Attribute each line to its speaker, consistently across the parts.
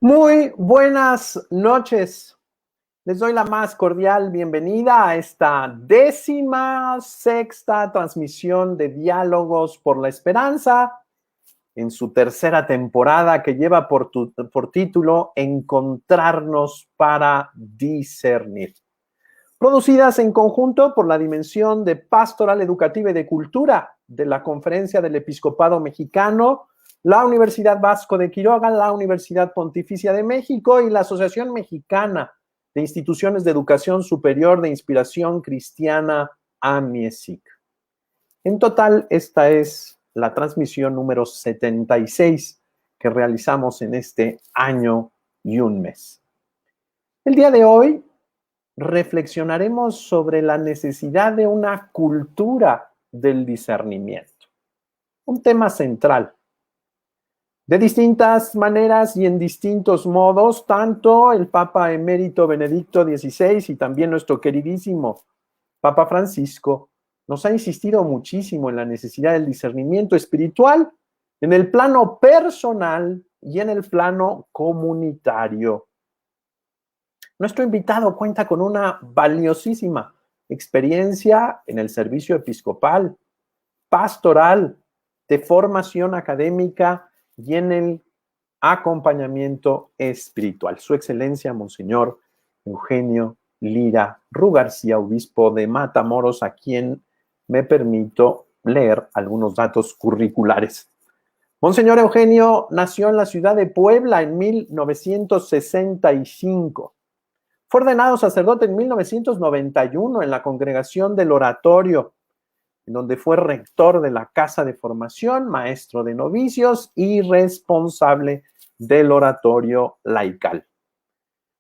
Speaker 1: Muy buenas noches. Les doy la más cordial bienvenida a esta 16ª transmisión de Diálogos por la Esperanza, en su tercera temporada que lleva por título Encontrarnos para discernir. Producidas en conjunto por la Dimensión de Pastoral Educativa y de Cultura de la Conferencia del Episcopado Mexicano, la Universidad Vasco de Quiroga, la Universidad Pontificia de México y la Asociación Mexicana de Instituciones de Educación Superior de Inspiración Cristiana, AMIESIC. En total, esta es la transmisión número 76 que realizamos en este año y un mes. El día de hoy reflexionaremos sobre la necesidad de una cultura del discernimiento, un tema central. De distintas maneras y en distintos modos, tanto el Papa Emérito Benedicto XVI y también nuestro queridísimo Papa Francisco nos ha insistido muchísimo en la necesidad del discernimiento espiritual en el plano personal y en el plano comunitario. Nuestro invitado cuenta con una valiosísima experiencia en el servicio episcopal, pastoral, de formación académica y en el acompañamiento espiritual. Su Excelencia, Monseñor Eugenio Lira Ru García, obispo de Matamoros, a quien me permito leer algunos datos curriculares. Monseñor Eugenio nació en la ciudad de Puebla en 1965. Fue ordenado sacerdote en 1991 en la Congregación del Oratorio, en donde fue rector de la Casa de Formación, maestro de novicios y responsable del Oratorio Laical.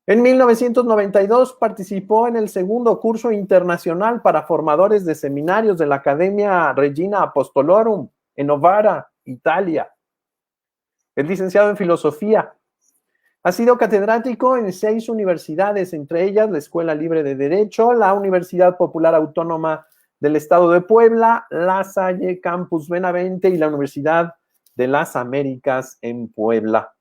Speaker 1: En 1992 participó en el segundo curso internacional para formadores de seminarios de la Academia Regina Apostolorum en Novara, Italia. Es licenciado en Filosofía. Ha sido catedrático en 6 universidades, entre ellas la Escuela Libre de Derecho, la Universidad Popular Autónoma del Estado de Puebla, La Salle, Campus Benavente y la Universidad de las Américas en Puebla.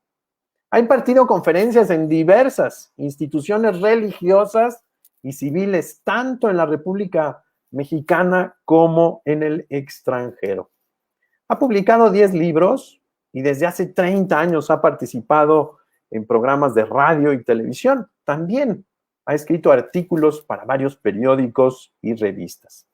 Speaker 1: Ha impartido conferencias en diversas instituciones religiosas y civiles, tanto en la República Mexicana como en el extranjero. Ha publicado 10 libros y desde hace 30 años ha participado en programas de radio y televisión. También ha escrito artículos para varios periódicos y revistas.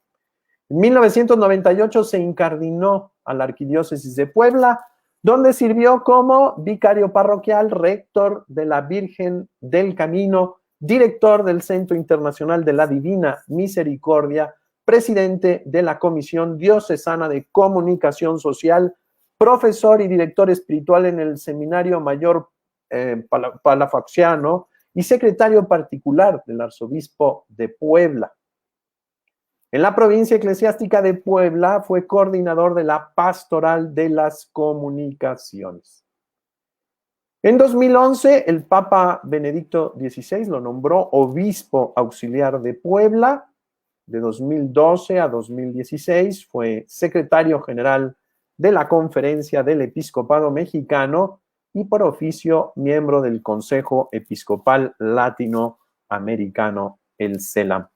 Speaker 1: En 1998 se incardinó a la Arquidiócesis de Puebla, donde sirvió como vicario parroquial, rector de la Virgen del Camino, director del Centro Internacional de la Divina Misericordia, presidente de la Comisión Diocesana de Comunicación Social, profesor y director espiritual en el Seminario Mayor Palafoxiano y secretario particular del Arzobispo de Puebla. En la provincia eclesiástica de Puebla fue coordinador de la Pastoral de las Comunicaciones. En 2011, el Papa Benedicto XVI lo nombró obispo auxiliar de Puebla. De 2012 a 2016 fue secretario general de la Conferencia del Episcopado Mexicano y por oficio miembro del Consejo Episcopal Latinoamericano, el CELAM.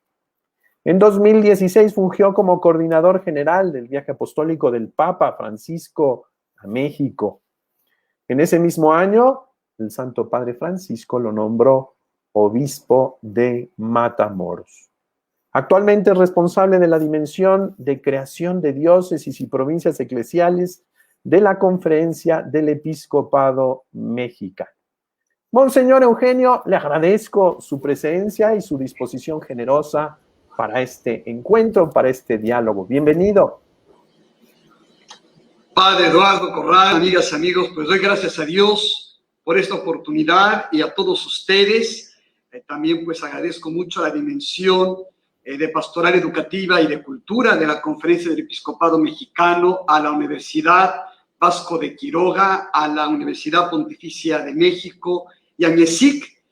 Speaker 1: En 2016 fungió como coordinador general del viaje apostólico del Papa Francisco a México. En ese mismo año, el Santo Padre Francisco lo nombró obispo de Matamoros. Actualmente es responsable de la dimensión de creación de diócesis y provincias eclesiales de la Conferencia del Episcopado Mexicano. Monseñor Eugenio, le agradezco su presencia y su disposición generosa para este encuentro, para este diálogo. Bienvenido.
Speaker 2: Padre Eduardo Corral, amigas y amigos, pues doy gracias a Dios por esta oportunidad y a todos ustedes. También pues agradezco mucho la dimensión de pastoral educativa y de cultura de la Conferencia del Episcopado Mexicano, a la Universidad Vasco de Quiroga, a la Universidad Pontificia de México y a MESIC,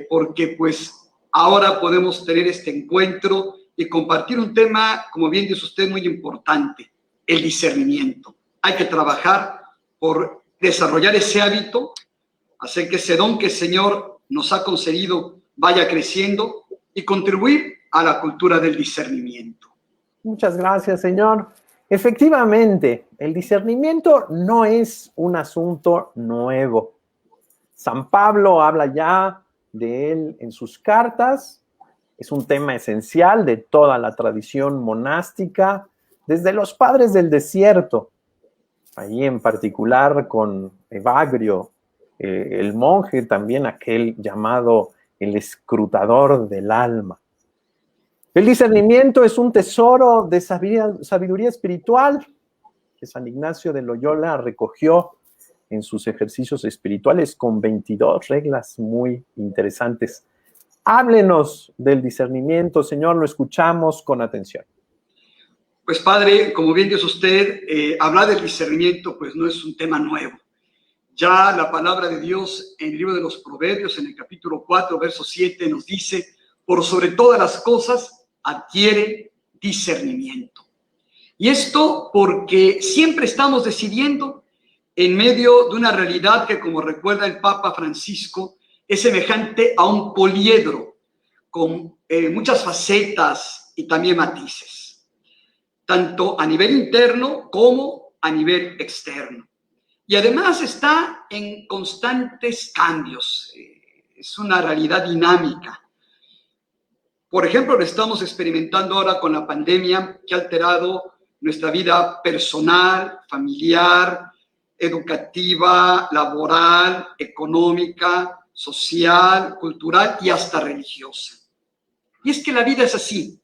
Speaker 2: porque pues ahora podemos tener este encuentro y compartir un tema, como bien dice usted, muy importante, el discernimiento. Hay que trabajar por desarrollar ese hábito, hacer que ese don que el Señor nos ha concedido vaya creciendo y contribuir a la cultura del discernimiento.
Speaker 1: Muchas gracias, señor. Efectivamente, el discernimiento no es un asunto nuevo. San Pablo habla ya de él en sus cartas. Es un tema esencial de toda la tradición monástica, desde los padres del desierto, ahí en particular con Evagrio, el monje, también aquel llamado el escrutador del alma. El discernimiento es un tesoro de sabiduría espiritual que San Ignacio de Loyola recogió en sus ejercicios espirituales con 22 reglas muy interesantes. Háblenos del discernimiento, Señor, lo escuchamos con atención.
Speaker 2: Pues Padre, como bien dice usted, hablar del discernimiento pues no es un tema nuevo. Ya la palabra de Dios en el libro de los Proverbios, en el capítulo 4, verso 7, nos dice, por sobre todas las cosas, adquiere discernimiento. Y esto porque siempre estamos decidiendo en medio de una realidad que, como recuerda el Papa Francisco, es semejante a un poliedro con muchas facetas y también matices, tanto a nivel interno como a nivel externo. Y además está en constantes cambios, es una realidad dinámica. Por ejemplo, lo estamos experimentando ahora con la pandemia que ha alterado nuestra vida personal, familiar, educativa, laboral, económica, social, cultural y hasta religiosa. Y es que la vida es así,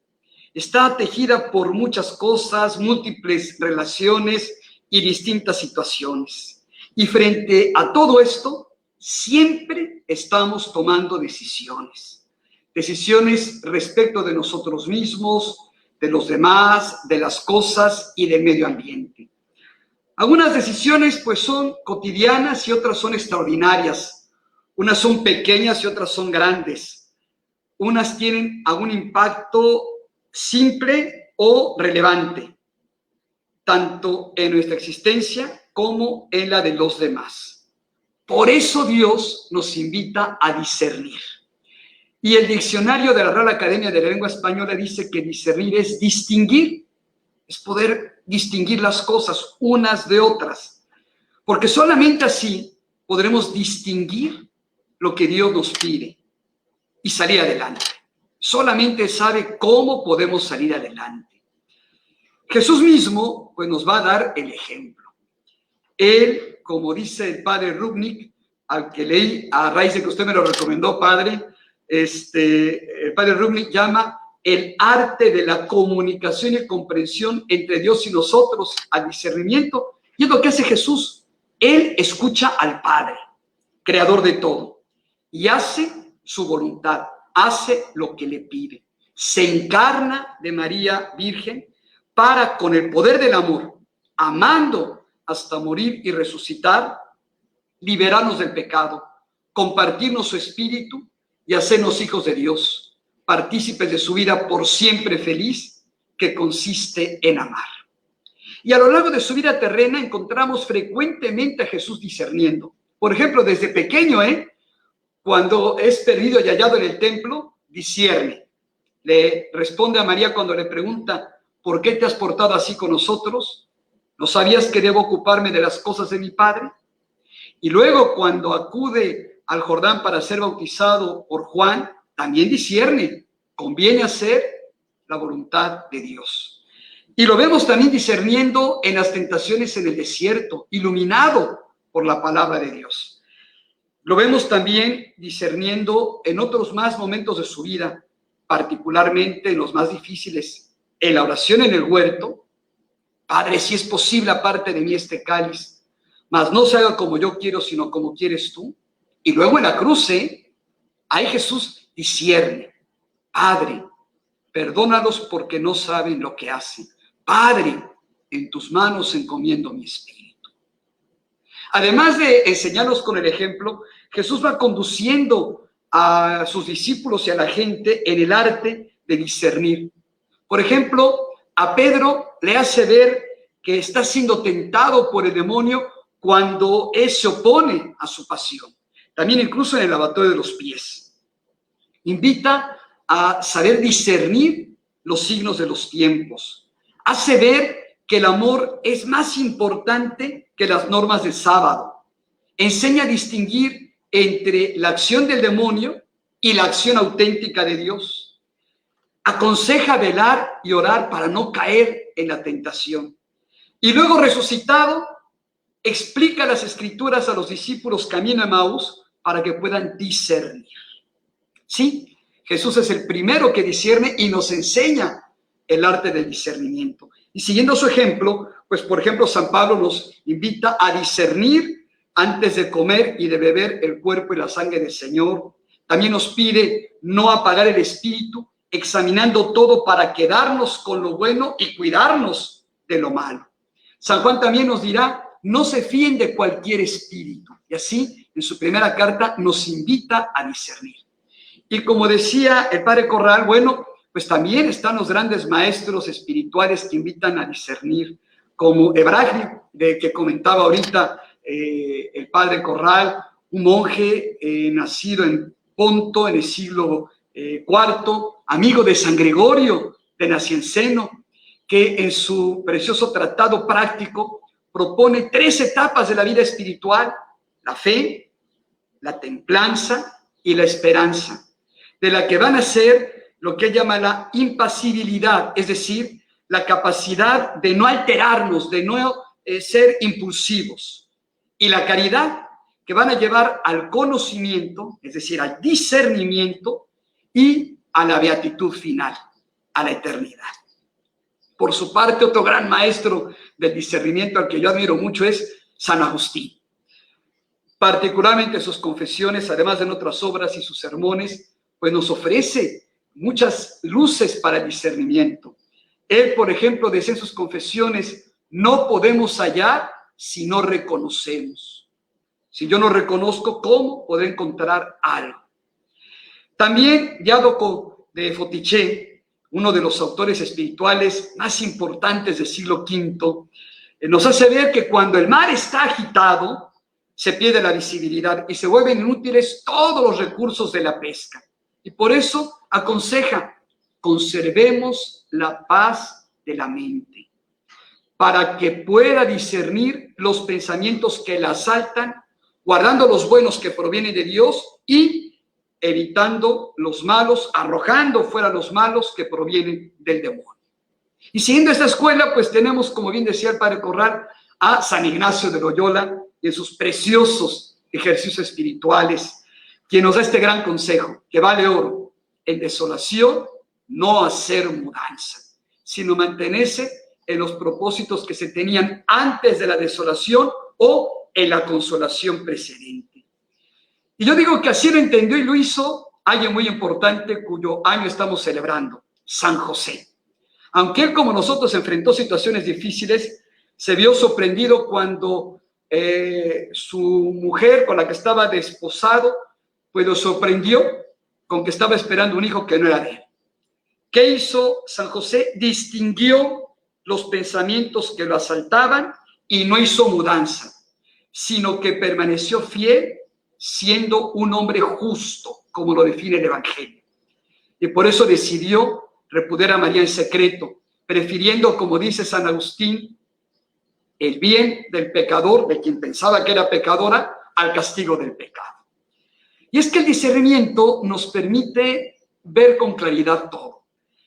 Speaker 2: está tejida por muchas cosas, múltiples relaciones y distintas situaciones. Y frente a todo esto, siempre estamos tomando decisiones respecto de nosotros mismos, de los demás, de las cosas y del medio ambiente. Algunas decisiones pues son cotidianas y otras son extraordinarias. Unas son pequeñas y otras son grandes. Unas tienen algún impacto simple o relevante, tanto en nuestra existencia como en la de los demás. Por eso Dios nos invita a discernir. Y el diccionario de la Real Academia de la Lengua Española dice que discernir es distinguir, es poder distinguir las cosas unas de otras, porque solamente así podremos distinguir lo que Dios nos pide y salir adelante. Solamente sabe cómo podemos salir adelante. Jesús mismo pues nos va a dar el ejemplo. Él, como dice el padre Rubnik, al que leí a raíz de que usted me lo recomendó, padre, el padre Rubnik llama el arte de la comunicación y comprensión entre Dios y nosotros, al discernimiento, y es lo que hace Jesús. Él escucha al Padre, creador de todo, y hace su voluntad, hace lo que le pide. Se encarna de María Virgen para, con el poder del amor, amando hasta morir y resucitar, liberarnos del pecado, compartirnos su espíritu y hacernos hijos de Dios, partícipes de su vida por siempre feliz, que consiste en amar. Y a lo largo de su vida terrena encontramos frecuentemente a Jesús discerniendo. Por ejemplo, desde pequeño, cuando es perdido y hallado en el templo, discierne. Le responde a María cuando le pregunta, ¿por qué te has portado así con nosotros? ¿No sabías que debo ocuparme de las cosas de mi Padre? Y luego, cuando acude al Jordán para ser bautizado por Juan, también discierne, conviene hacer la voluntad de Dios. Y lo vemos también discerniendo en las tentaciones en el desierto, iluminado por la palabra de Dios. Lo vemos también discerniendo en otros más momentos de su vida, particularmente en los más difíciles, en la oración en el huerto. Padre, si es posible, aparte de mí este cáliz, mas no se haga como yo quiero, sino como quieres tú. Y luego en la cruz, ahí Jesús discierne. Padre, perdónalos porque no saben lo que hacen. Padre, en tus manos encomiendo mi espíritu. Además de enseñarnos con el ejemplo, Jesús va conduciendo a sus discípulos y a la gente en el arte de discernir. Por ejemplo, a Pedro le hace ver que está siendo tentado por el demonio cuando él se opone a su pasión. También incluso en el lavatorio de los pies. Invita a saber discernir los signos de los tiempos. Hace ver que el amor es más importante que las normas del sábado. Enseña a distinguir entre la acción del demonio y la acción auténtica de Dios. Aconseja velar y orar para no caer en la tentación. Y luego resucitado, explica las escrituras a los discípulos camino a Emaús para que puedan discernir. Sí, Jesús es el primero que discierne y nos enseña el arte del discernimiento. Y siguiendo su ejemplo, pues por ejemplo San Pablo nos invita a discernir antes de comer y de beber el cuerpo y la sangre del Señor. También nos pide no apagar el espíritu, examinando todo para quedarnos con lo bueno y cuidarnos de lo malo. San Juan también nos dirá, no se fíen de cualquier espíritu. Y así, en su primera carta, nos invita a discernir. Y como decía el padre Corral, bueno, pues también están los grandes maestros espirituales que invitan a discernir, como Ebrahim, de que comentaba ahorita el padre Corral, un monje nacido en Ponto en el siglo IV, amigo de San Gregorio de Nacianceno, que en su precioso tratado práctico propone 3 etapas de la vida espiritual: la fe, la templanza y la esperanza, de la que van a ser lo que él llama la impasibilidad, es decir, la capacidad de no alterarnos, de no ser impulsivos, y la caridad, que van a llevar al conocimiento, es decir, al discernimiento y a la beatitud final, a la eternidad. Por su parte, otro gran maestro del discernimiento al que yo admiro mucho es San Agustín. Particularmente sus confesiones, además de en otras obras y sus sermones, pues nos ofrece muchas luces para el discernimiento. Él, por ejemplo, decía en sus confesiones, no podemos hallar si no reconocemos. Si yo no reconozco, ¿cómo podré encontrar algo? También Diádoco de Fotiché, uno de los autores espirituales más importantes del siglo V, nos hace ver que cuando el mar está agitado, se pierde la visibilidad y se vuelven inútiles todos los recursos de la pesca. Y por eso aconseja, conservemos la paz de la mente, para que pueda discernir los pensamientos que la asaltan, guardando los buenos que provienen de Dios y evitando los malos, arrojando fuera los malos que provienen del demonio. Y siguiendo esta escuela, pues tenemos, como bien decía el padre Corral, a San Ignacio de Loyola y en sus preciosos ejercicios espirituales, quien nos da este gran consejo, que vale oro: en desolación no hacer mudanza, sino mantenerse en los propósitos que se tenían antes de la desolación o en la consolación precedente. Y yo digo que así lo entendió y lo hizo alguien muy importante cuyo año estamos celebrando, San José. Aunque él, como nosotros, enfrentó situaciones difíciles, se vio sorprendido cuando su mujer con la que estaba desposado, pues lo sorprendió con que estaba esperando un hijo que no era de él. ¿Qué hizo San José? Distinguió los pensamientos que lo asaltaban y no hizo mudanza, sino que permaneció fiel, siendo un hombre justo, como lo define el Evangelio. Y por eso decidió repudiar a María en secreto, prefiriendo, como dice San Agustín, el bien del pecador, de quien pensaba que era pecadora, al castigo del pecado. Y es que el discernimiento nos permite ver con claridad todo,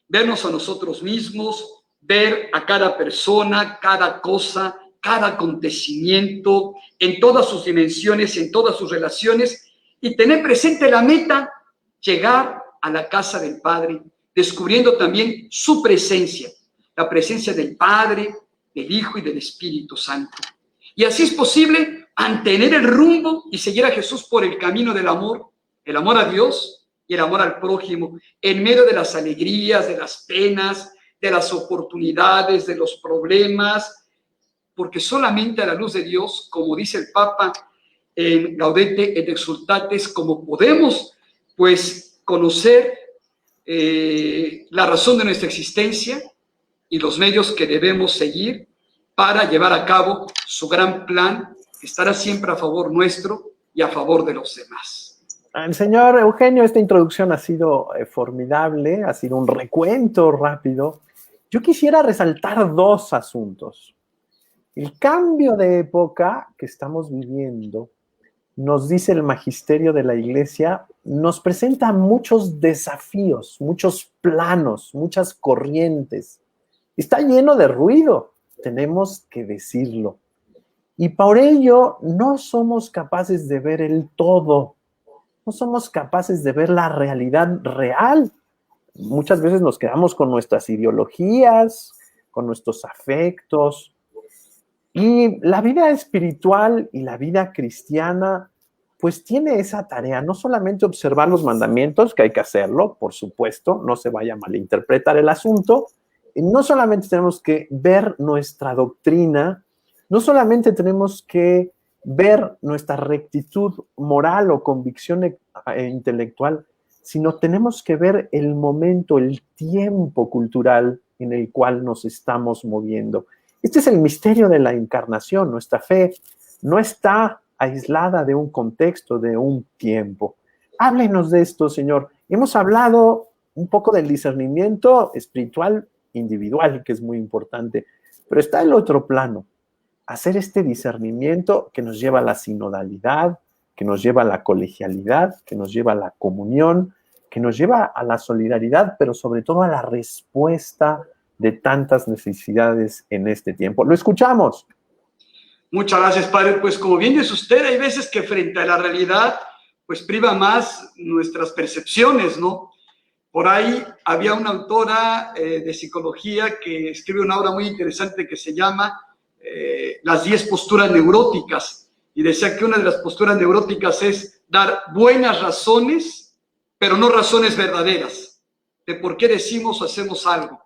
Speaker 2: vernos a nosotros mismos, ver a cada persona, cada cosa, cada acontecimiento, en todas sus dimensiones, en todas sus relaciones, y tener presente la meta, llegar a la casa del Padre, descubriendo también su presencia, la presencia del Padre, del Hijo y del Espíritu Santo. Y así es posible mantener el rumbo y seguir a Jesús por el camino del amor, el amor a Dios y el amor al prójimo, en medio de las alegrías, de las penas, de las oportunidades, de los problemas, porque solamente a la luz de Dios, como dice el Papa en Gaudete et Exsultates, como podemos pues conocer la razón de nuestra existencia y los medios que debemos seguir para llevar a cabo su gran plan, que estará siempre a favor nuestro y a favor de los demás.
Speaker 1: Señor Eugenio, esta introducción ha sido formidable, ha sido un recuento rápido. Yo quisiera resaltar dos asuntos. El cambio de época que estamos viviendo, nos dice el magisterio de la Iglesia, nos presenta muchos desafíos, muchos planos, muchas corrientes. Está lleno de ruido, tenemos que decirlo. Y por ello no somos capaces de ver el todo, no somos capaces de ver la realidad real. Muchas veces nos quedamos con nuestras ideologías, con nuestros afectos. Y la vida espiritual y la vida cristiana, pues tiene esa tarea, no solamente observar los mandamientos, que hay que hacerlo, por supuesto, no se vaya a malinterpretar el asunto, y no solamente tenemos que ver nuestra doctrina, no solamente tenemos que ver nuestra rectitud moral o convicción intelectual, sino tenemos que ver el momento, el tiempo cultural en el cual nos estamos moviendo. Este es el misterio de la encarnación. Nuestra fe no está aislada de un contexto, de un tiempo. Háblenos de esto, Señor. Hemos hablado un poco del discernimiento espiritual individual, que es muy importante, pero está el otro plano, hacer este discernimiento que nos lleva a la sinodalidad, que nos lleva a la colegialidad, que nos lleva a la comunión, que nos lleva a la solidaridad, pero sobre todo a la respuesta de tantas necesidades en este tiempo. Lo escuchamos.
Speaker 2: Muchas gracias, Padre. Pues como bien dice usted, hay veces que frente a la realidad, pues priva más nuestras percepciones, ¿no? Por ahí había una autora de psicología que escribe una obra muy interesante que se llama Las 10 posturas neuróticas, y decía que una de las posturas neuróticas es dar buenas razones, pero no razones verdaderas, de por qué decimos o hacemos algo.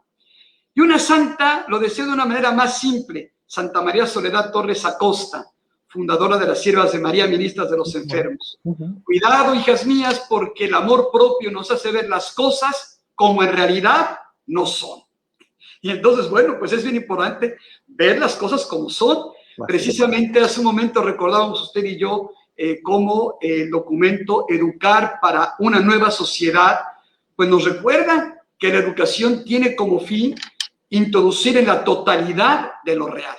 Speaker 2: Y una santa lo decía de una manera más simple, Santa María Soledad Torres Acosta, fundadora de las Siervas de María, ministras de los enfermos. Cuidado, hijas mías, porque el amor propio nos hace ver las cosas como en realidad no son. Y entonces, bueno, pues es bien importante ver las cosas como son. Precisamente hace un momento recordábamos usted y yo cómo el documento Educar para una nueva sociedad, pues nos recuerda que la educación tiene como fin introducir en la totalidad de lo real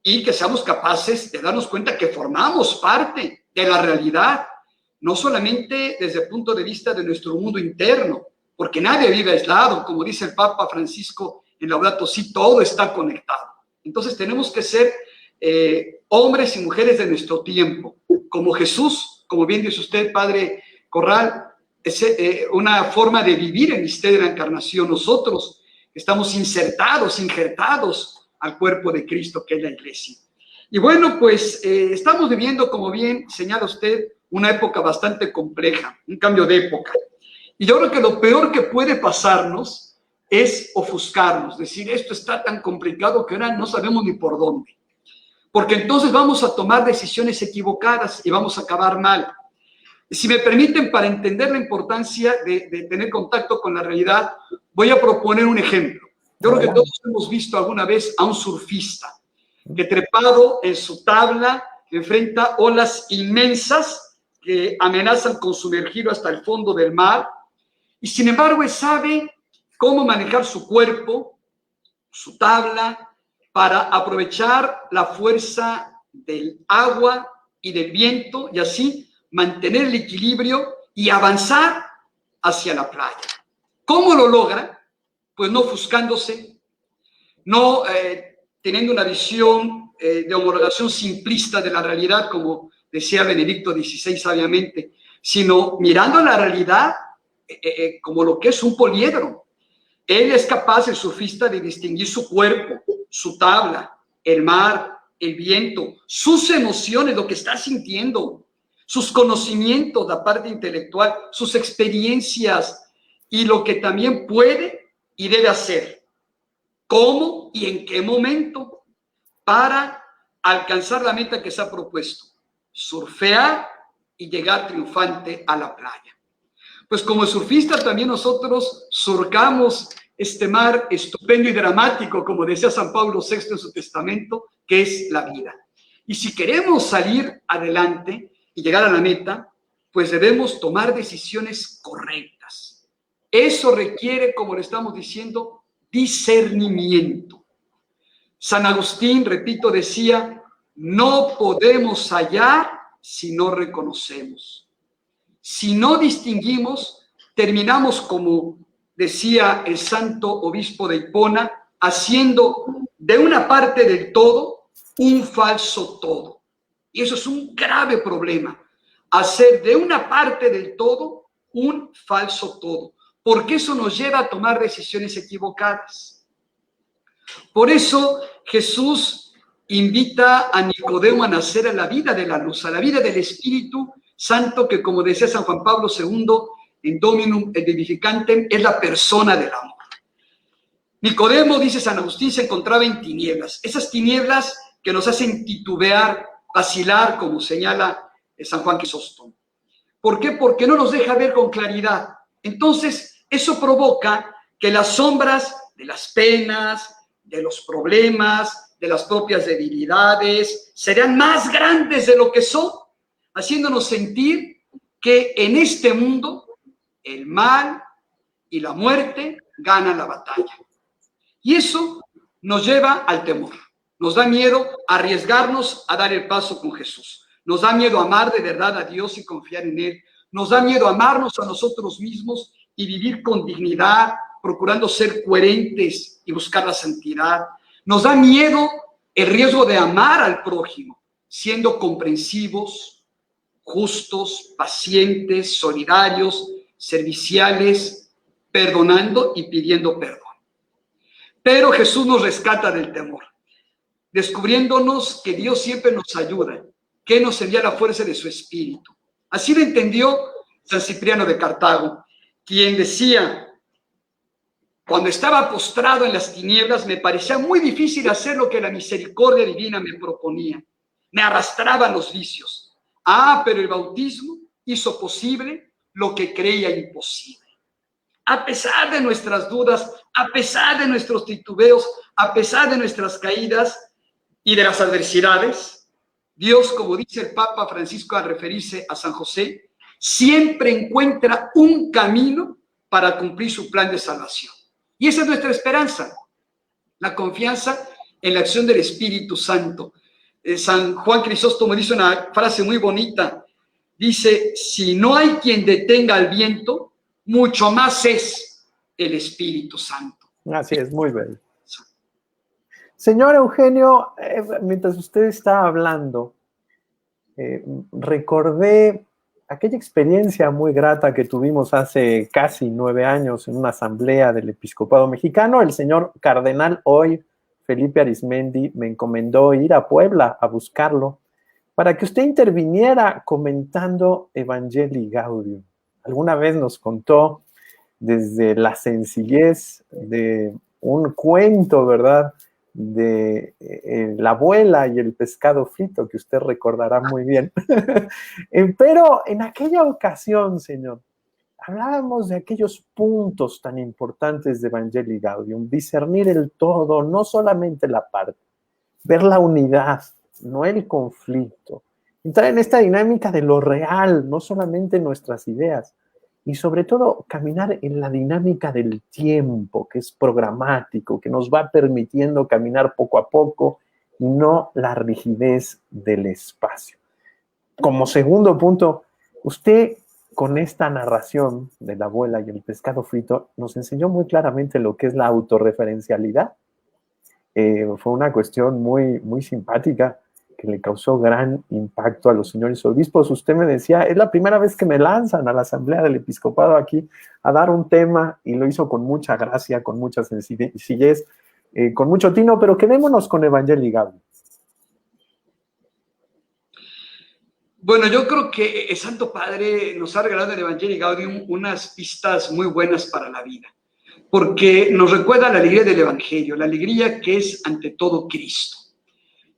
Speaker 2: y que seamos capaces de darnos cuenta que formamos parte de la realidad, no solamente desde el punto de vista de nuestro mundo interno, porque nadie vive aislado, como dice el Papa Francisco en Laudato Si, todo está conectado. Entonces tenemos que ser hombres y mujeres de nuestro tiempo, como Jesús, como bien dice usted, Padre Corral, es una forma de vivir el misterio de la encarnación. Nosotros estamos injertados al cuerpo de Cristo, que es la Iglesia. Y bueno, pues estamos viviendo, como bien señala usted, una época bastante compleja, un cambio de época. Y yo creo que lo peor que puede pasarnos es ofuscarnos, decir, esto está tan complicado que ahora no sabemos ni por dónde. Porque entonces vamos a tomar decisiones equivocadas y vamos a acabar mal. Si me permiten, para entender la importancia de tener contacto con la realidad, voy a proponer un ejemplo. Yo creo que todos hemos visto alguna vez a un surfista que trepado en su tabla enfrenta olas inmensas que amenazan con sumergirlo hasta el fondo del mar, y sin embargo él sabe cómo manejar su cuerpo, su tabla, para aprovechar la fuerza del agua y del viento y así mantener el equilibrio y avanzar hacia la playa. ¿Cómo lo logra? Pues no ofuscándose, no teniendo una visión de homologación simplista de la realidad, como decía Benedicto XVI sabiamente, sino mirando la realidad como lo que es un poliedro. Él es capaz, el surfista, de distinguir su cuerpo, su tabla, el mar, el viento, sus emociones, lo que está sintiendo, sus conocimientos, la parte intelectual, sus experiencias y lo que también puede y debe hacer. ¿Cómo y en qué momento? Para alcanzar la meta que se ha propuesto, surfear y llegar triunfante a la playa. Pues como surfista también nosotros surcamos este mar estupendo y dramático, como decía San Pablo VI en su testamento, que es la vida. Y si queremos salir adelante y llegar a la meta, pues debemos tomar decisiones correctas. Eso requiere, como le estamos diciendo, discernimiento. San Agustín, repito, decía, no podemos hallar si no reconocemos. Si no distinguimos, terminamos, como decía el santo obispo de Hipona, haciendo de una parte del todo un falso todo. Y eso es un grave problema, hacer de una parte del todo un falso todo, porque eso nos lleva a tomar decisiones equivocadas. Por eso Jesús invita a Nicodemo a nacer a la vida de la luz, a la vida del Espíritu Santo, que, como decía San Juan Pablo II, en Dominum et Vivificantem, es la persona del amor. Nicodemo, dice San Agustín, se encontraba en tinieblas. Esas tinieblas que nos hacen titubear, vacilar, como señala San Juan Crisóstomo. ¿Por qué? Porque no nos deja ver con claridad. Entonces, eso provoca que las sombras de las penas, de los problemas, de las propias debilidades, serán más grandes de lo que son, haciéndonos sentir que en este mundo el mal y la muerte ganan la batalla. Y eso nos lleva al temor. Nos da miedo arriesgarnos a dar el paso con Jesús. Nos da miedo amar de verdad a Dios y confiar en Él. Nos da miedo amarnos a nosotros mismos y vivir con dignidad, procurando ser coherentes y buscar la santidad. Nos da miedo el riesgo de amar al prójimo, siendo comprensivos, justos, pacientes, solidarios, serviciales, perdonando y pidiendo perdón. Pero Jesús nos rescata del temor, descubriéndonos que Dios siempre nos ayuda, que nos envía la fuerza de su Espíritu. Así lo entendió San Cipriano de Cartago, quien decía: cuando estaba postrado en las tinieblas, me parecía muy difícil hacer lo que la misericordia divina me proponía. Me arrastraban los vicios. Pero el bautismo hizo posible lo que creía imposible. A pesar de nuestras dudas, a pesar de nuestros titubeos, a pesar de nuestras caídas y de las adversidades, Dios, como dice el Papa Francisco al referirse a San José, siempre encuentra un camino para cumplir su plan de salvación. Y esa es nuestra esperanza, la confianza en la acción del Espíritu Santo. San Juan Crisóstomo dice una frase muy bonita, dice: si no hay quien detenga al viento, mucho más es el Espíritu Santo.
Speaker 1: Así es, muy bello. Señor Eugenio, mientras usted está hablando, recordé aquella experiencia muy grata que tuvimos hace casi 9 años en una asamblea del Episcopado Mexicano. El señor cardenal hoy, Felipe Arizmendi, me encomendó ir a Puebla a buscarlo para que usted interviniera comentando Evangelii Gaudium. Alguna vez nos contó desde la sencillez de un cuento, ¿verdad?, de la abuela y el pescado frito, que usted recordará muy bien. Pero en aquella ocasión, señor, hablábamos de aquellos puntos tan importantes de Evangelii Gaudium, discernir el todo, no solamente la parte, ver la unidad, no el conflicto, entrar en esta dinámica de lo real, no solamente nuestras ideas, y sobre todo caminar en la dinámica del tiempo, que es programático, que nos va permitiendo caminar poco a poco, y no la rigidez del espacio. Como segundo punto, usted con esta narración de la abuela y el pescado frito nos enseñó muy claramente lo que es la autorreferencialidad. Fue una cuestión muy, muy simpática que le causó gran impacto a los señores obispos. Usted me decía, es la primera vez que me lanzan a la Asamblea del Episcopado aquí a dar un tema, y lo hizo con mucha gracia, con mucha sencillez, con mucho tino, pero quedémonos con Evangelii Gaudium.
Speaker 2: Bueno, yo creo que el Santo Padre nos ha regalado en Evangelii Gaudium unas pistas muy buenas para la vida, porque nos recuerda la alegría del Evangelio, la alegría que es ante todo Cristo.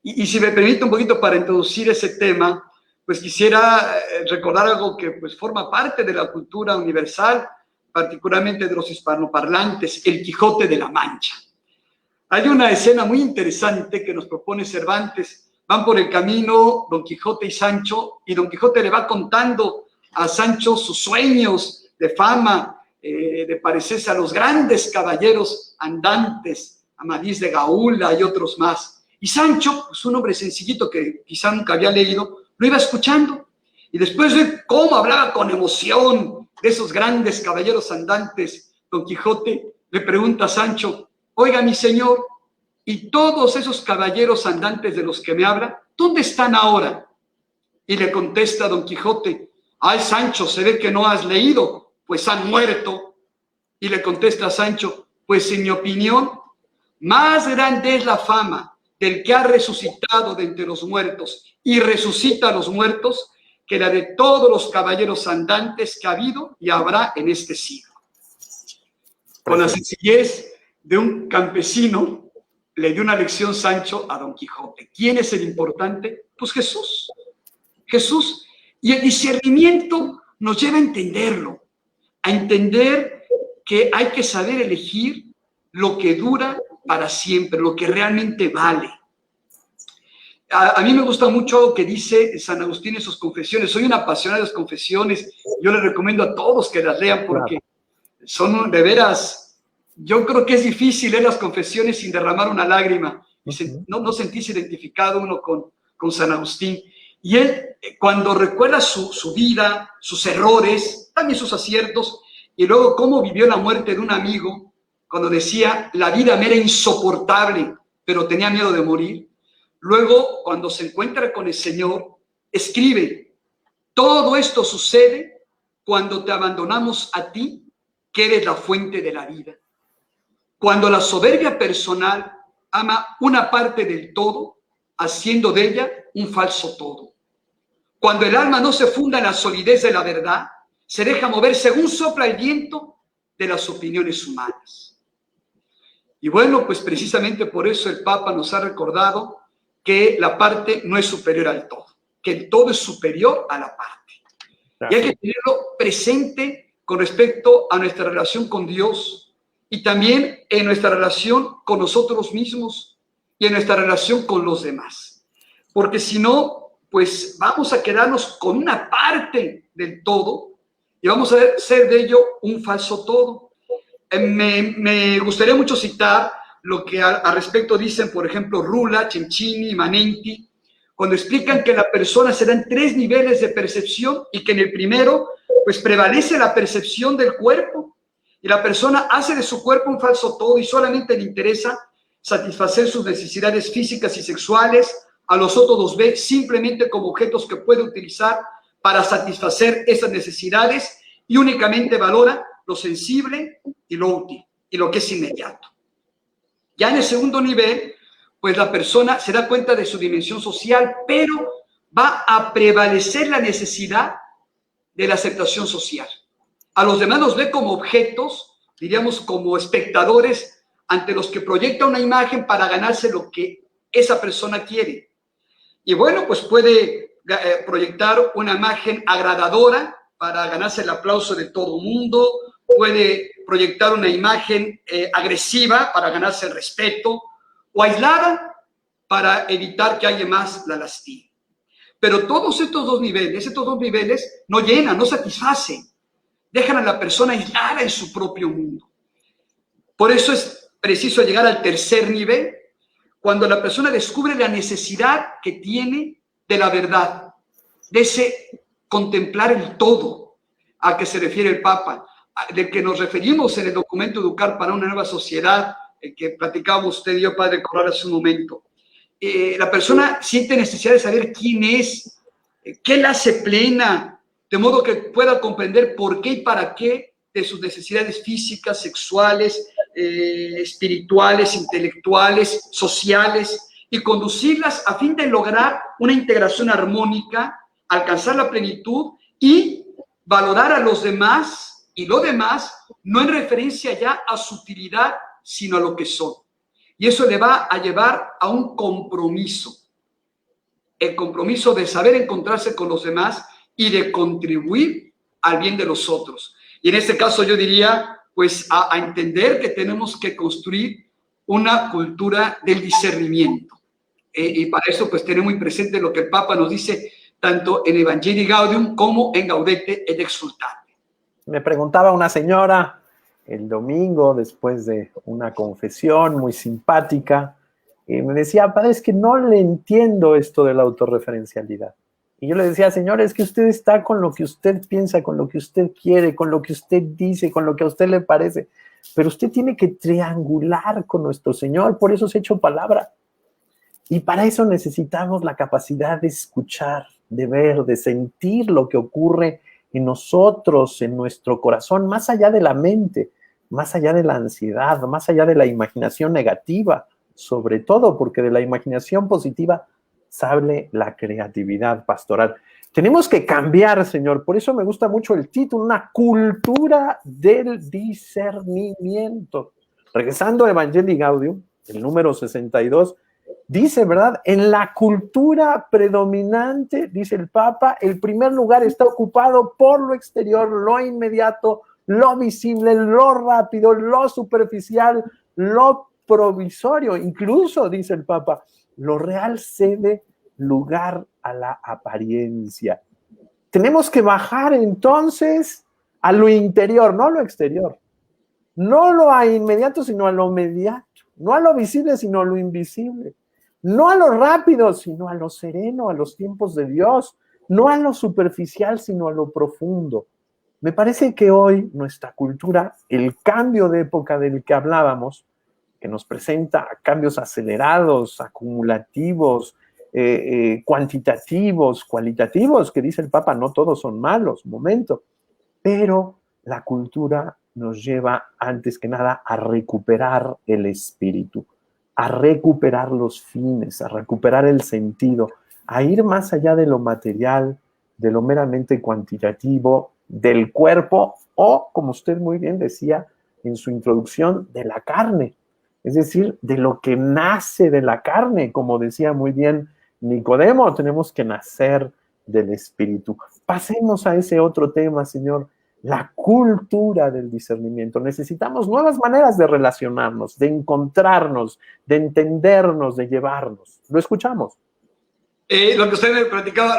Speaker 2: Y si me permite un poquito para introducir ese tema, pues quisiera recordar algo que pues forma parte de la cultura universal, particularmente de los hispanoparlantes, el Quijote de la Mancha. Hay una escena muy interesante que nos propone Cervantes. Van por el camino Don Quijote y Sancho, y Don Quijote le va contando a Sancho sus sueños de fama, de parecerse a los grandes caballeros andantes, Amadís de Gaula y otros más. Y Sancho, pues un hombre sencillito que quizá nunca había leído, lo iba escuchando. Y después de cómo hablaba con emoción de esos grandes caballeros andantes, Don Quijote le pregunta a Sancho, oiga, mi señor, ¿y todos esos caballeros andantes de los que me habla, dónde están ahora? Y le contesta Don Quijote, ay, Sancho, se ve que no has leído, pues han muerto. Y le contesta Sancho, pues en mi opinión, más grande es la fama del que ha resucitado de entre los muertos y resucita a los muertos que la de todos los caballeros andantes que ha habido y habrá en este siglo. Con la sencillez de un campesino, le dio una lección Sancho a Don Quijote. ¿Quién es el importante? Pues Jesús. Jesús. Y el discernimiento nos lleva a entenderlo, a entender que hay que saber elegir lo que dura para siempre, lo que realmente vale. A mí me gusta mucho algo que dice San Agustín en sus confesiones. Soy un apasionado de las confesiones. Yo les recomiendo a todos que las lean porque son de veras... Yo creo que es difícil leer las confesiones sin derramar una lágrima y no sentirse identificado uno con San Agustín. Y él, cuando recuerda su vida, sus errores, también sus aciertos, y luego cómo vivió la muerte de un amigo, cuando decía, la vida me era insoportable, pero tenía miedo de morir. Luego, cuando se encuentra con el Señor, escribe, todo esto sucede cuando te abandonamos a ti, que eres la fuente de la vida. Cuando la soberbia personal ama una parte del todo, haciendo de ella un falso todo. Cuando el alma no se funda en la solidez de la verdad, se deja mover según sopla el viento de las opiniones humanas. Y bueno, pues precisamente por eso el Papa nos ha recordado que la parte no es superior al todo, que el todo es superior a la parte. Y hay que tenerlo presente con respecto a nuestra relación con Dios, y también en nuestra relación con nosotros mismos y en nuestra relación con los demás. Porque si no, pues vamos a quedarnos con una parte del todo y vamos a hacer de ello un falso todo. Me gustaría mucho citar lo que al respecto dicen, por ejemplo, Rula, Cencini, Manenti, cuando explican que la persona se da en 3 niveles de percepción y que en el primero, pues prevalece la percepción del cuerpo. Y la persona hace de su cuerpo un falso todo y solamente le interesa satisfacer sus necesidades físicas y sexuales. A los otros los ve simplemente como objetos que puede utilizar para satisfacer esas necesidades y únicamente valora lo sensible y lo útil y lo que es inmediato. Ya en el segundo nivel, pues la persona se da cuenta de su dimensión social, pero va a prevalecer la necesidad de la aceptación social. A los demás los ve como objetos, diríamos como espectadores, ante los que proyecta una imagen para ganarse lo que esa persona quiere. Y bueno, pues puede proyectar una imagen agradadora para ganarse el aplauso de todo el mundo, puede proyectar una imagen agresiva para ganarse el respeto, o aislada para evitar que alguien más la lastime. Pero todos estos dos niveles no llenan, no satisfacen. Dejan a la persona aislada en su propio mundo. Por eso es preciso llegar al tercer nivel, cuando la persona descubre la necesidad que tiene de la verdad, de ese contemplar el todo a que se refiere el Papa, del que nos referimos en el documento Educar para una nueva sociedad, el que platicábamos usted y yo, Padre Corral, hace un momento. la persona siente necesidad de saber quién es, qué la hace plena, de modo que pueda comprender por qué y para qué de sus necesidades físicas, sexuales, espirituales, intelectuales, sociales, y conducirlas a fin de lograr una integración armónica, alcanzar la plenitud y valorar a los demás y lo demás, no en referencia ya a su utilidad, sino a lo que son. Y eso le va a llevar a un compromiso, el compromiso de saber encontrarse con los demás y de contribuir al bien de los otros. Y en este caso yo diría, pues, a entender que tenemos que construir una cultura del discernimiento. Y para eso, pues, tener muy presente lo que el Papa nos dice, tanto en Evangelii Gaudium como en Gaudete et Exsultate.
Speaker 1: Me preguntaba una señora el domingo, después de una confesión muy simpática, y me decía, padre, es que no le entiendo esto de la autorreferencialidad. Y yo le decía, señor, es que usted está con lo que usted piensa, con lo que usted quiere, con lo que usted dice, con lo que a usted le parece. Pero usted tiene que triangular con nuestro Señor, por eso se ha hecho palabra. Y para eso necesitamos la capacidad de escuchar, de ver, de sentir lo que ocurre en nosotros, en nuestro corazón, más allá de la mente, más allá de la ansiedad, más allá de la imaginación negativa, sobre todo porque de la imaginación positiva sale la creatividad pastoral. Tenemos que cambiar, Señor, por eso me gusta mucho el título, una cultura del discernimiento. Regresando a Evangelii Gaudium, el número 62, dice, ¿verdad? En la cultura predominante, dice el Papa, el primer lugar está ocupado por lo exterior, lo inmediato, lo visible, lo rápido, lo superficial, lo provisorio. Incluso, dice el Papa, lo real cede lugar a la apariencia. Tenemos que bajar entonces a lo interior, no a lo exterior. No a lo inmediato, sino a lo mediato. No a lo visible, sino a lo invisible. No a lo rápido, sino a lo sereno, a los tiempos de Dios. No a lo superficial, sino a lo profundo. Me parece que hoy nuestra cultura, el cambio de época del que hablábamos, que nos presenta cambios acelerados, acumulativos, cuantitativos, cualitativos, que dice el Papa, no todos son malos, momento, pero la cultura nos lleva antes que nada a recuperar el espíritu, a recuperar los fines, a recuperar el sentido, a ir más allá de lo material, de lo meramente cuantitativo, del cuerpo o, como usted muy bien decía en su introducción, de la carne, es decir, de lo que nace de la carne, como decía muy bien Nicodemo, tenemos que nacer del espíritu. Pasemos a ese otro tema, Señor, la cultura del discernimiento. Necesitamos nuevas maneras de relacionarnos, de encontrarnos, de entendernos, de llevarnos. ¿Lo escuchamos?
Speaker 2: Lo que usted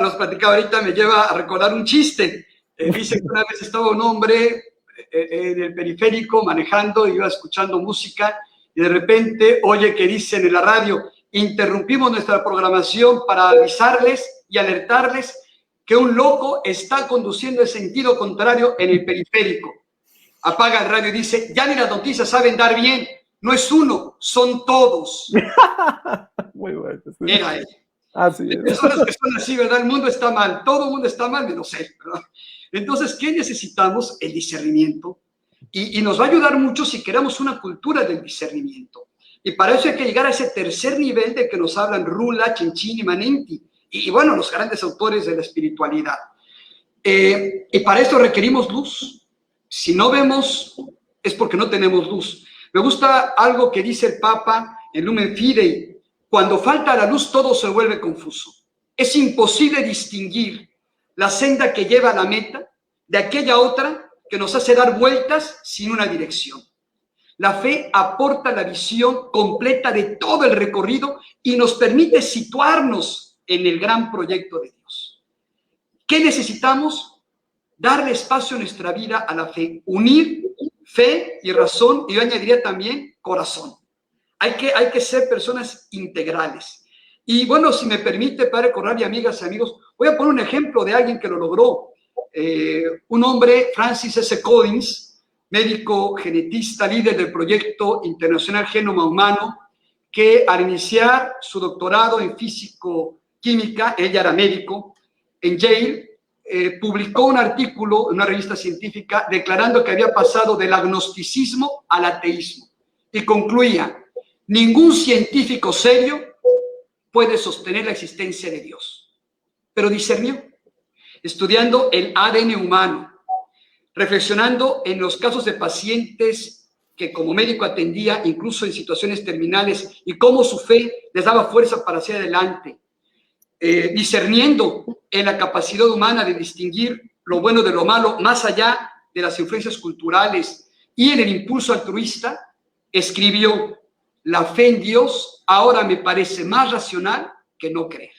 Speaker 2: nos platicaba ahorita me lleva a recordar un chiste. Dice que una vez estaba un hombre en el periférico manejando, iba escuchando música y de repente oye que dicen en la radio, interrumpimos nuestra programación para avisarles y alertarles que un loco está conduciendo en sentido contrario en el periférico. Apaga el radio y dice, ya ni las noticias saben dar bien, no es uno, son todos.
Speaker 1: Muy bueno. Sí.
Speaker 2: Era él.
Speaker 1: Así es.
Speaker 2: Personas que son así, ¿verdad? El mundo está mal, todo el mundo está mal, menos él, ¿verdad? Entonces, ¿qué necesitamos? El discernimiento. Y nos va a ayudar mucho si queremos una cultura del discernimiento. Y para eso hay que llegar a ese tercer nivel de que nos hablan Rula, Cencini, Manenti. Y bueno, los grandes autores de la espiritualidad. Y para esto requerimos luz. Si no vemos, es porque no tenemos luz. Me gusta algo que dice el Papa en Lumen Fidei. Cuando falta la luz, todo se vuelve confuso. Es imposible distinguir la senda que lleva a la meta de aquella otra que nos hace dar vueltas sin una dirección. La fe aporta la visión completa de todo el recorrido y nos permite situarnos en el gran proyecto de Dios. ¿Qué necesitamos? Darle espacio en nuestra vida a la fe, unir fe y razón, y yo añadiría también corazón. Hay que ser personas integrales. Y bueno, si me permite, Padre Corral y amigas y amigos, voy a poner un ejemplo de alguien que lo logró. Un hombre, Francis S. Collins, médico genetista, líder del proyecto internacional Genoma Humano, que al iniciar su doctorado en físico-química, ella era médico, en Yale, publicó un artículo en una revista científica declarando que había pasado del agnosticismo al ateísmo y concluía: ningún científico serio puede sostener la existencia de Dios. Pero discernió, estudiando el ADN humano, reflexionando en los casos de pacientes que como médico atendía, incluso en situaciones terminales, y cómo su fe les daba fuerza para hacer adelante, discerniendo en la capacidad humana de distinguir lo bueno de lo malo, más allá de las influencias culturales, y en el impulso altruista, escribió: la fe en Dios ahora me parece más racional que no creer.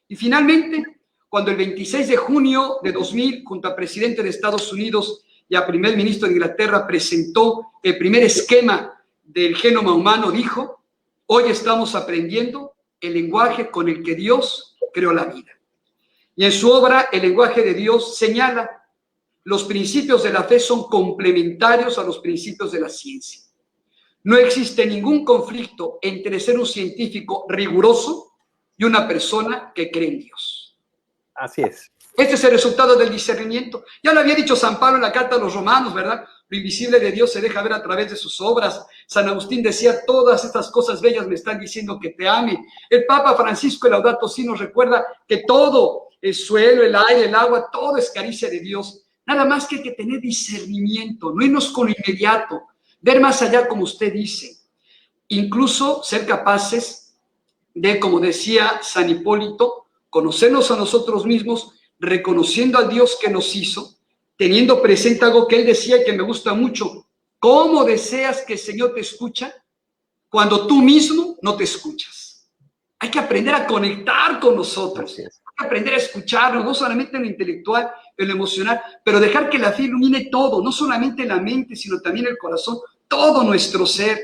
Speaker 2: Y finalmente, cuando el 26 de junio de 2000, junto al presidente de Estados Unidos y al primer ministro de Inglaterra, presentó el primer esquema del genoma humano, dijo: hoy estamos aprendiendo el lenguaje con el que Dios creó la vida. Y en su obra, El lenguaje de Dios, señala: los principios de la fe son complementarios a los principios de la ciencia. No existe ningún conflicto entre ser un científico riguroso y una persona que cree en Dios.
Speaker 1: Así es.
Speaker 2: Este es el resultado del discernimiento. Ya lo había dicho San Pablo en la carta a los Romanos, ¿verdad? Lo invisible de Dios se deja ver a través de sus obras. San Agustín decía: todas estas cosas bellas me están diciendo que te ame. El Papa Francisco, el Laudato Si, nos recuerda que todo, el suelo, el aire, el agua, todo es caricia de Dios. Nada más que hay que tener discernimiento, no irnos con lo inmediato, ver más allá, como usted dice. Incluso ser capaces de, como decía San Hipólito, conocernos a nosotros mismos, reconociendo al Dios que nos hizo, teniendo presente algo que él decía que me gusta mucho: ¿cómo deseas que el Señor te escucha cuando tú mismo no te escuchas? Hay que aprender a conectar con nosotros, hay que aprender a escucharnos, no solamente en lo intelectual, en lo emocional, pero dejar que la fe ilumine todo, no solamente la mente, sino también el corazón, todo nuestro ser,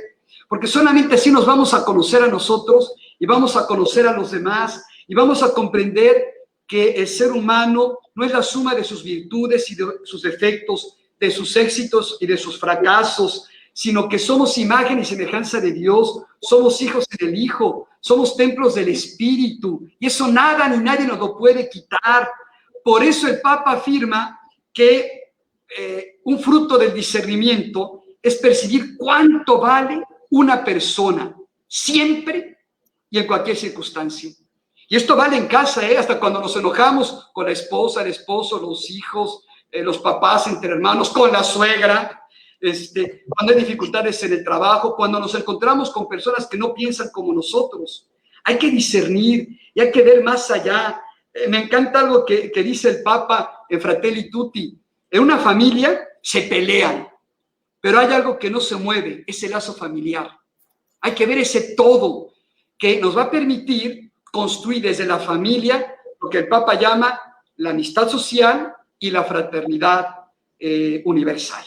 Speaker 2: porque solamente así nos vamos a conocer a nosotros y vamos a conocer a los demás y vamos a comprender que el ser humano no es la suma de sus virtudes y de sus defectos, de sus éxitos y de sus fracasos, sino que somos imagen y semejanza de Dios, somos hijos del Hijo, somos templos del Espíritu, y eso nada ni nadie nos lo puede quitar. Por eso el Papa afirma que un fruto del discernimiento es percibir cuánto vale una persona, siempre y en cualquier circunstancia. Y esto vale en casa, hasta cuando nos enojamos con la esposa, el esposo, los hijos, los papás, entre hermanos, con la suegra, cuando hay dificultades en el trabajo, cuando nos encontramos con personas que no piensan como nosotros. Hay que discernir y hay que ver más allá. Me encanta algo que dice el Papa en Fratelli Tutti: en una familia se pelean, pero hay algo que no se mueve, es el lazo familiar. Hay que ver ese todo que nos va a permitir construir desde la familia lo que el Papa llama la amistad social y la fraternidad universal.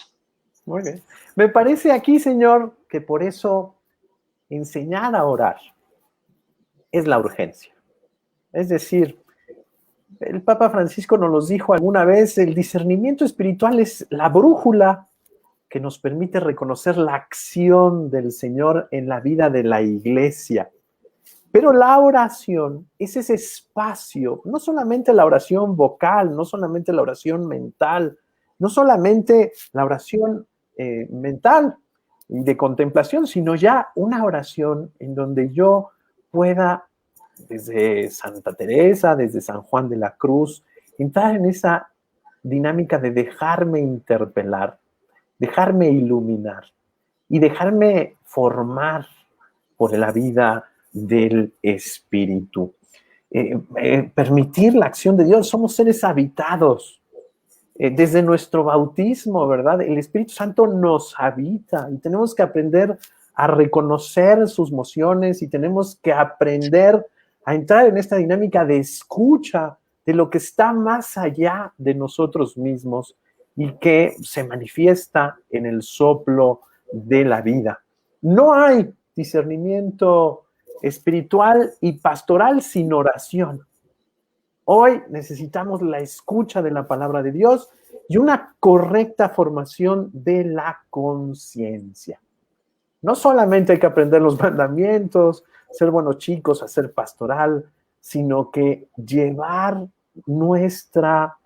Speaker 1: Muy bien. Me parece aquí, señor, que por eso enseñar a orar es la urgencia. Es decir, el Papa Francisco nos lo dijo alguna vez: el discernimiento espiritual es la brújula que nos permite reconocer la acción del Señor en la vida de la iglesia. Pero la oración es ese espacio, no solamente la oración vocal, no solamente la oración mental, no solamente la oración mental y de contemplación, sino ya una oración en donde yo pueda, desde Santa Teresa, desde San Juan de la Cruz, entrar en esa dinámica de dejarme interpelar, dejarme iluminar y dejarme formar por la vida del Espíritu. Permitir la acción de Dios. Somos seres habitados. Desde nuestro bautismo, ¿verdad? El Espíritu Santo nos habita y tenemos que aprender a reconocer sus mociones y tenemos que aprender a entrar en esta dinámica de escucha de lo que está más allá de nosotros mismos y que se manifiesta en el soplo de la vida. No hay discernimiento espiritual y pastoral sin oración. Hoy necesitamos la escucha de la palabra de Dios y una correcta formación de la conciencia. No solamente hay que aprender los mandamientos, ser buenos chicos, hacer pastoral, sino que llevar nuestra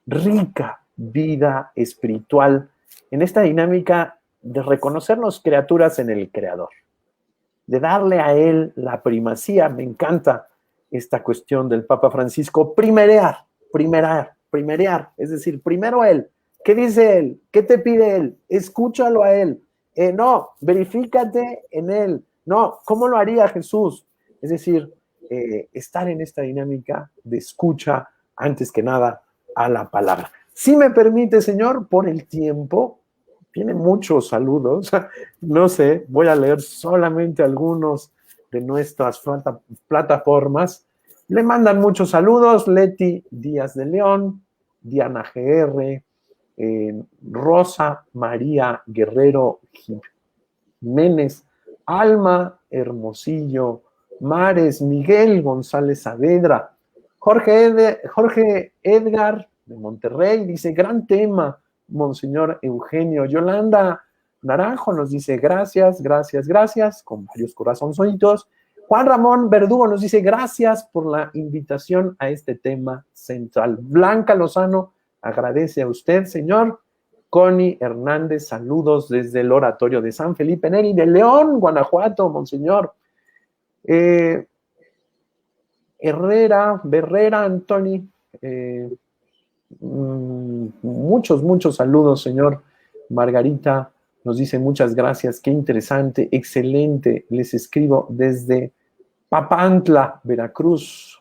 Speaker 1: rica vida espiritual en esta dinámica de reconocernos criaturas en el Creador, de darle a Él la primacía. Me encanta esta cuestión del Papa Francisco, primerear, es decir, primero Él. ¿Qué dice Él? ¿Qué te pide Él? Escúchalo a Él. No, verifícate en Él. No, ¿cómo lo haría Jesús? Es decir, estar en esta dinámica de escucha antes que nada a la palabra. Si me permite, Señor, por el tiempo, tiene muchos saludos, no sé, voy a leer solamente algunos de nuestras plataformas. Le mandan muchos saludos, Leti Díaz de León, Diana GR, Rosa María Guerrero Jiménez, Alma Hermosillo, Mares, Miguel González Saavedra, Jorge Edgar de Monterrey, dice, gran tema, Monseñor Eugenio. Yolanda Naranjo nos dice, gracias, con varios corazoncitos. Juan Ramón Verdugo nos dice, gracias por la invitación a este tema central. Blanca Lozano agradece a usted, señor. Connie Hernández, saludos desde el oratorio de San Felipe Neri de León, Guanajuato, Monseñor. Berrera, Antoni, muchos saludos, señor. Margarita nos dice muchas gracias, qué interesante, excelente, les escribo desde Papantla, Veracruz.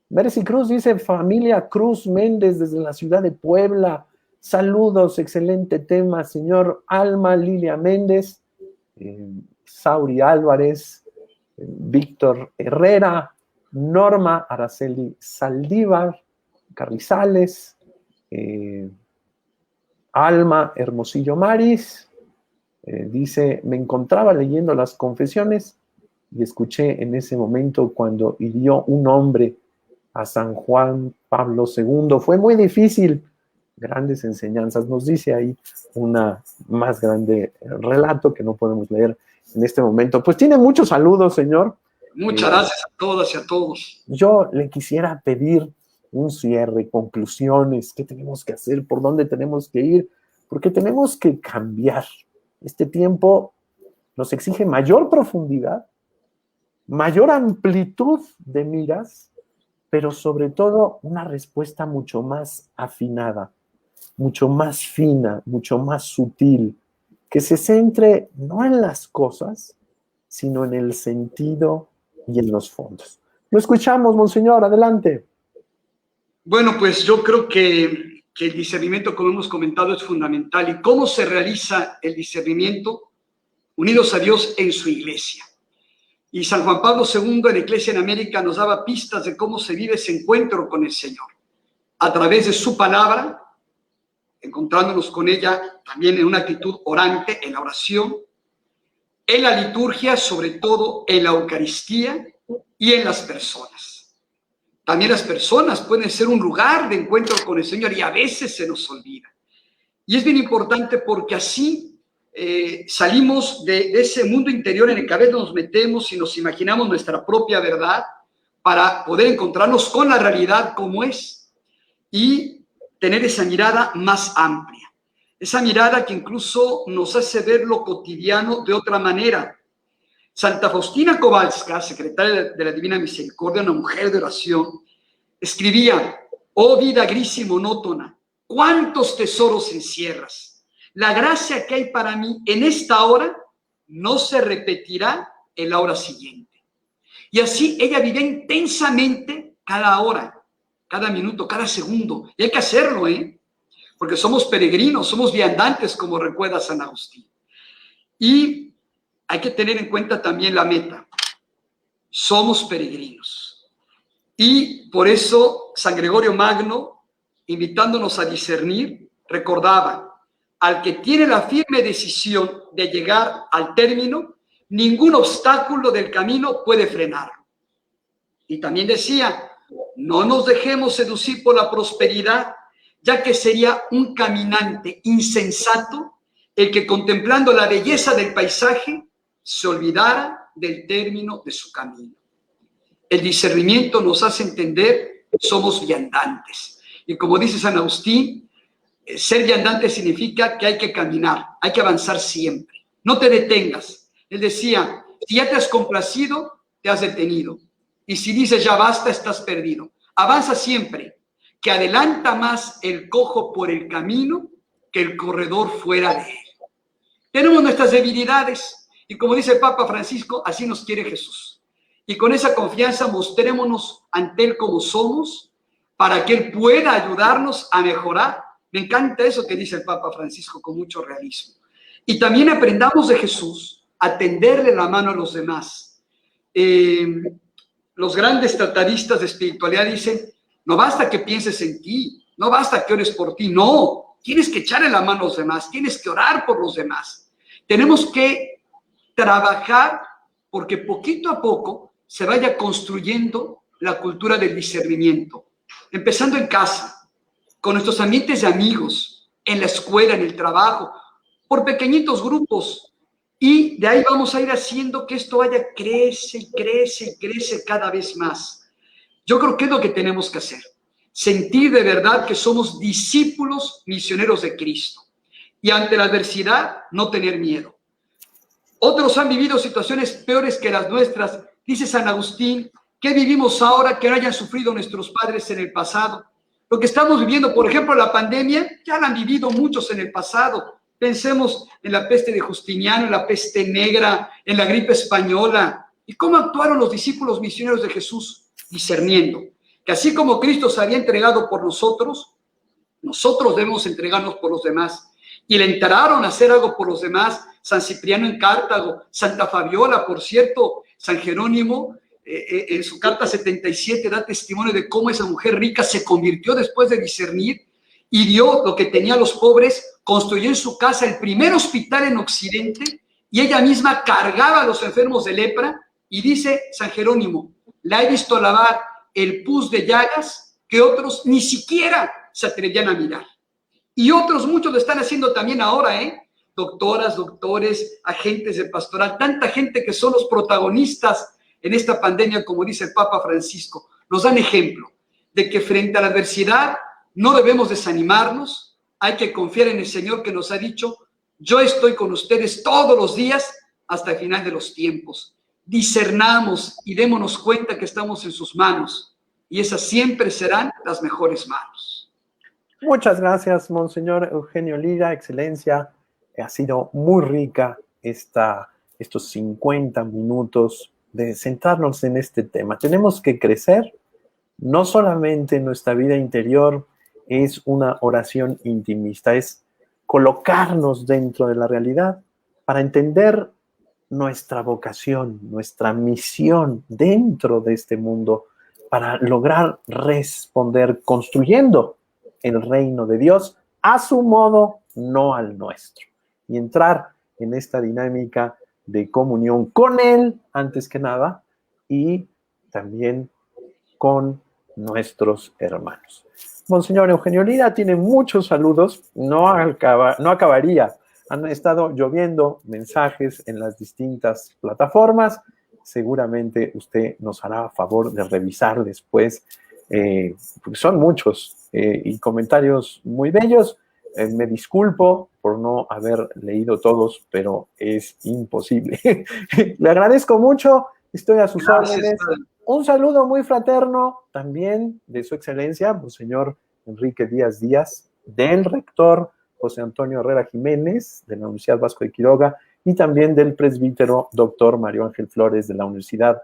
Speaker 1: Mercy Cruz dice, familia Cruz Méndez desde la ciudad de Puebla, saludos, excelente tema, señor. Alma Lilia Méndez, Sauri Álvarez, Víctor Herrera, Norma Araceli Saldívar, Carrizales, Alma Hermosillo Maris, dice, me encontraba leyendo las confesiones y escuché en ese momento cuando hirió un hombre a San Juan Pablo II. Fue muy difícil, grandes enseñanzas. Nos dice ahí una más grande relato que no podemos leer en este momento. Pues tiene muchos saludos, señor.
Speaker 2: Muchas gracias a todas y a todos.
Speaker 1: Yo le quisiera pedir un cierre, conclusiones, qué tenemos que hacer, por dónde tenemos que ir, porque tenemos que cambiar. Este tiempo nos exige mayor profundidad, mayor amplitud de miras, pero sobre todo una respuesta mucho más afinada, mucho más fina, mucho más sutil, que se centre no en las cosas, sino en el sentido y en los fondos. Lo escuchamos, monseñor, adelante.
Speaker 2: Bueno, pues yo creo que el discernimiento, como hemos comentado, es fundamental. ¿Y cómo se realiza el discernimiento? Unidos a Dios en su iglesia. Y San Juan Pablo II en Iglesia en América nos daba pistas de cómo se vive ese encuentro con el Señor. A través de su palabra, encontrándonos con ella también en una actitud orante, en la oración, en la liturgia, sobre todo en la Eucaristía y en las personas. También las personas pueden ser un lugar de encuentro con el Señor y a veces se nos olvida. Y es bien importante porque así salimos de ese mundo interior en el que a veces nos metemos y nos imaginamos nuestra propia verdad para poder encontrarnos con la realidad como es y tener esa mirada más amplia. Esa mirada que incluso nos hace ver lo cotidiano de otra manera. Santa Faustina Kowalska, secretaria de la Divina Misericordia, una mujer de oración, escribía, oh vida gris y monótona, ¿cuántos tesoros encierras? La gracia que hay para mí en esta hora no se repetirá en la hora siguiente. Y así ella vivía intensamente cada hora, cada minuto, cada segundo. Y hay que hacerlo, porque somos peregrinos, somos viandantes, como recuerda San Agustín. Y hay que tener en cuenta también la meta. Somos peregrinos. Y por eso San Gregorio Magno, invitándonos a discernir, recordaba, al que tiene la firme decisión de llegar al término, ningún obstáculo del camino puede frenarlo. Y también decía, no nos dejemos seducir por la prosperidad, ya que sería un caminante insensato el que contemplando la belleza del paisaje se olvidara del término de su camino. El discernimiento nos hace entender que somos viandantes. Y como dice San Agustín, ser viandante significa que hay que caminar, hay que avanzar siempre. No te detengas. Él decía, si ya te has complacido, te has detenido. Y si dices ya basta, estás perdido. Avanza siempre, que adelanta más el cojo por el camino que el corredor fuera de él. Tenemos nuestras debilidades y como dice el Papa Francisco, así nos quiere Jesús. Y con esa confianza mostrémonos ante Él como somos para que Él pueda ayudarnos a mejorar. Me encanta eso que dice el Papa Francisco con mucho realismo. Y también aprendamos de Jesús a tenderle la mano a los demás. Los grandes tratadistas de espiritualidad dicen, no basta que pienses en ti, no basta que ores por ti, no, tienes que echarle la mano a los demás, tienes que orar por los demás. Tenemos que trabajar porque poquito a poco se vaya construyendo la cultura del discernimiento, empezando en casa, con nuestros ambientes de amigos, en la escuela, en el trabajo, por pequeñitos grupos, y de ahí vamos a ir haciendo que esto vaya crece y crece y crece cada vez más. Yo creo que es lo que tenemos que hacer, sentir de verdad que somos discípulos misioneros de Cristo, y ante la adversidad no tener miedo. Otros han vivido situaciones peores que las nuestras. Dice San Agustín, ¿qué vivimos ahora que no hayan sufrido nuestros padres en el pasado? Lo que estamos viviendo, por ejemplo, la pandemia, ya la han vivido muchos en el pasado. Pensemos en la peste de Justiniano, en la peste negra, en la gripe española. ¿Y cómo actuaron los discípulos misioneros de Jesús? Discerniendo que así como Cristo se había entregado por nosotros, nosotros debemos entregarnos por los demás. Y le entraron a hacer algo por los demás. San Cipriano en Cartago, Santa Fabiola, por cierto, San Jerónimo, en su carta 77 da testimonio de cómo esa mujer rica se convirtió después de discernir y dio lo que tenía a los pobres, construyó en su casa el primer hospital en Occidente y ella misma cargaba a los enfermos de lepra y dice San Jerónimo, la he visto lavar el pus de llagas que otros ni siquiera se atrevían a mirar. Y otros muchos lo están haciendo también ahora, doctoras, doctores, agentes de pastoral, tanta gente que son los protagonistas en esta pandemia, como dice el Papa Francisco, nos dan ejemplo de que frente a la adversidad no debemos desanimarnos, hay que confiar en el Señor que nos ha dicho, yo estoy con ustedes todos los días hasta el final de los tiempos. Discernamos y démonos cuenta que estamos en sus manos y esas siempre serán las mejores manos.
Speaker 1: Muchas gracias, Monseñor Eugenio Lira, excelencia. Ha sido muy rica estos 50 minutos de centrarnos en este tema. Tenemos que crecer, no solamente en nuestra vida interior, es una oración intimista, es colocarnos dentro de la realidad para entender nuestra vocación, nuestra misión dentro de este mundo, para lograr responder construyendo el reino de Dios a su modo, no al nuestro. Y entrar en esta dinámica de comunión con Él, antes que nada, y también con nuestros hermanos. Monseñor Eugenio Lira tiene muchos saludos, no acabaría. Han estado lloviendo mensajes en las distintas plataformas. Seguramente usted nos hará favor de revisar después, porque son muchos y comentarios muy bellos. Me disculpo por no haber leído todos, pero es imposible. Le agradezco mucho, estoy a sus órdenes. Un saludo muy fraterno también de su excelencia, Monseñor Enrique Díaz Díaz, del rector José Antonio Herrera Jiménez, de la Universidad Vasco de Quiroga, y también del presbítero doctor Mario Ángel Flores, de la Universidad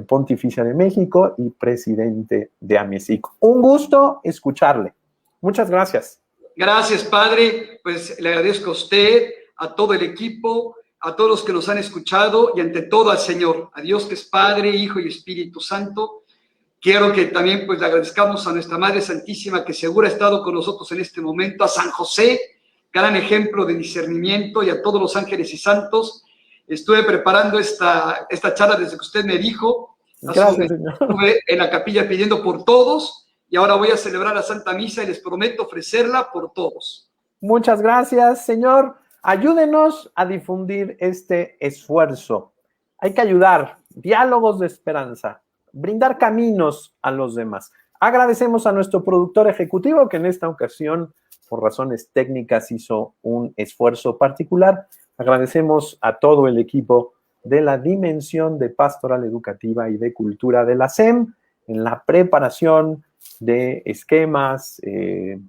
Speaker 1: Pontificia de México y presidente de AMESIC. Un gusto escucharle. Muchas gracias.
Speaker 2: Gracias, padre. Pues le agradezco a usted, a todo el equipo, a todos los que nos han escuchado y ante todo al Señor, a Dios que es Padre, Hijo y Espíritu Santo. Quiero que también pues le agradezcamos a nuestra Madre Santísima que seguro ha estado con nosotros en este momento, a San José, gran ejemplo de discernimiento, y a todos los ángeles y santos. Estuve preparando esta charla desde que usted me dijo.
Speaker 1: Gracias, señor.
Speaker 2: Estuve en la capilla pidiendo por todos y ahora voy a celebrar la Santa Misa y les prometo ofrecerla por todos.
Speaker 1: Muchas gracias, señor. Ayúdenos a difundir este esfuerzo. Hay que ayudar, diálogos de esperanza, brindar caminos a los demás. Agradecemos a nuestro productor ejecutivo que en esta ocasión, por razones técnicas, hizo un esfuerzo particular. Agradecemos a todo el equipo de la Dimensión de Pastoral Educativa y de Cultura de la SEM en la preparación de esquemas.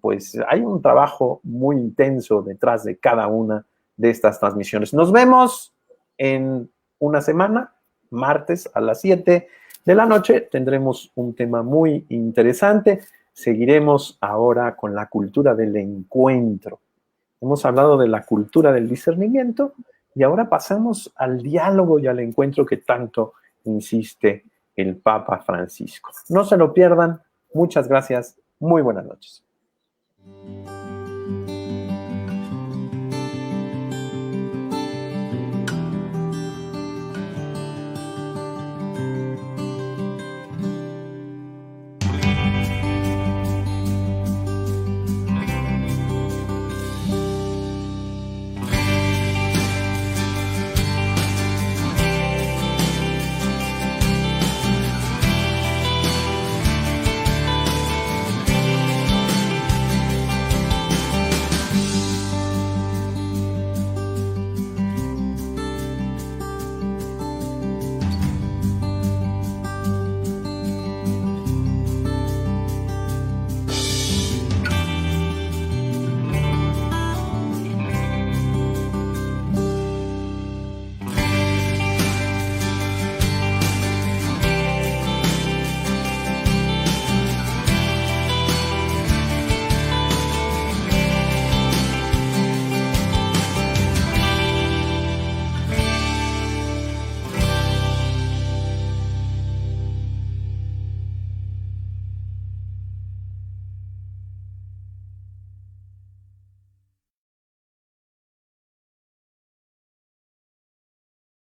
Speaker 1: Pues hay un trabajo muy intenso detrás de cada una de estas transmisiones. Nos vemos en una semana, martes a las 7 de la noche. Tendremos un tema muy interesante. Seguiremos ahora con la cultura del encuentro. Hemos hablado de la cultura del discernimiento y ahora pasamos al diálogo y al encuentro que tanto insiste el Papa Francisco. No se lo pierdan. Muchas gracias. Muy buenas noches.